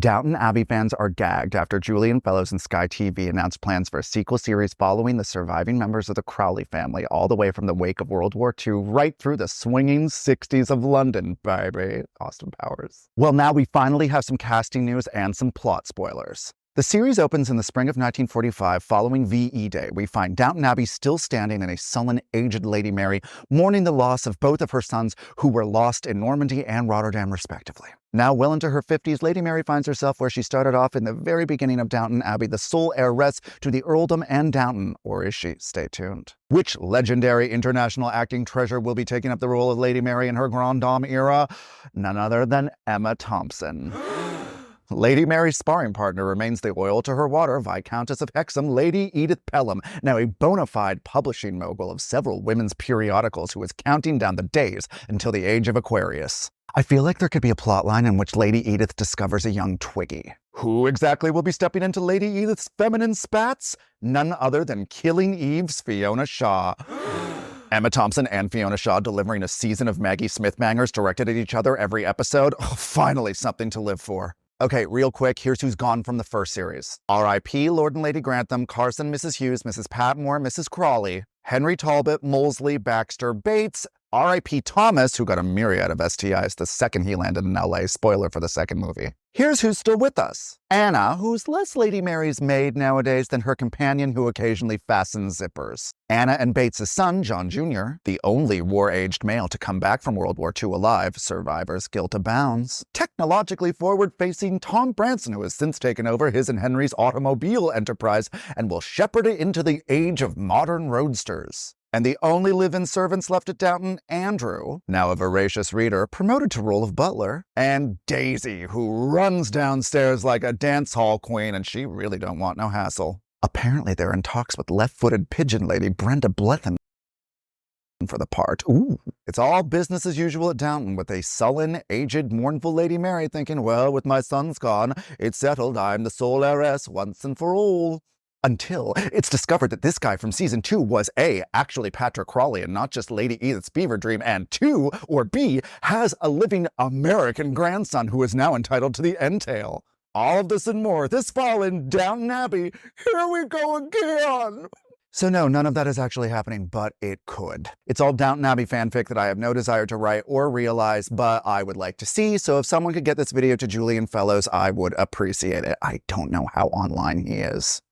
Downton Abbey fans are gagged after Julian Fellowes and Sky TV announced plans for a sequel series following the surviving members of the Crowley family all the way from the wake of World War II right through the swinging 60s of London, baby. Austin Powers. Well, now we finally have some casting news and some plot spoilers. The series opens in the spring of 1945 following VE Day. We find Downton Abbey still standing and a sullen, aged Lady Mary mourning the loss of both of her sons who were lost in Normandy and Rotterdam respectively. Now well into her 50s, Lady Mary finds herself where she started off in the very beginning of Downton Abbey, the sole heiress to the earldom and Downton. Or is she? Stay tuned. Which legendary international acting treasure will be taking up the role of Lady Mary in her Grande Dame era? None other than Emma Thompson. Lady Mary's sparring partner remains the oil to her water, Viscountess of Hexham, Lady Edith Pelham, now a bona fide publishing mogul of several women's periodicals who is counting down the days until the age of Aquarius. I feel like there could be a plotline in which Lady Edith discovers a young Twiggy. Who exactly will be stepping into Lady Edith's feminine spats? None other than Killing Eve's Fiona Shaw. Emma Thompson and Fiona Shaw delivering a season of Maggie Smith bangers directed at each other every episode. Oh, finally something to live for. Okay, real quick, here's who's gone from the first series. R.I.P. Lord and Lady Grantham, Carson, Mrs. Hughes, Mrs. Patmore, Mrs. Crawley, Henry Talbot, Molesley, Baxter, Bates, R.I.P. Thomas, who got a myriad of STIs the second he landed in LA, spoiler for the second movie. Here's who's still with us. Anna, who's less Lady Mary's maid nowadays than her companion who occasionally fastens zippers. Anna and Bates' son, John Jr., the only war-aged male to come back from World War II alive, survivor's guilt abounds. Technologically forward-facing Tom Branson, who has since taken over his and Henry's automobile enterprise and will shepherd it into the age of modern roadsters. And the only live-in servants left at Downton, Andrew, now a voracious reader, promoted to role of butler, and Daisy, who runs downstairs like a dance hall queen, and she really don't want no hassle. Apparently they're in talks with left-footed pigeon lady Brenda Blethyn for the part. Ooh. It's all business as usual at Downton, with a sullen, aged, mournful Lady Mary thinking, well, with my sons gone, it's settled, I'm the sole heiress once and for all. Until it's discovered that this guy from season 2 was A, actually Patrick Crawley and not just Lady Edith's fever dream, and 2, or B, has a living American grandson who is now entitled to the entail. All of this and more this fall in Downton Abbey. Here we go again! So no, none of that is actually happening, but it could. It's all Downton Abbey fanfic that I have no desire to write or realize, but I would like to see, so if someone could get this video to Julian Fellowes, I would appreciate it. I don't know how online he is.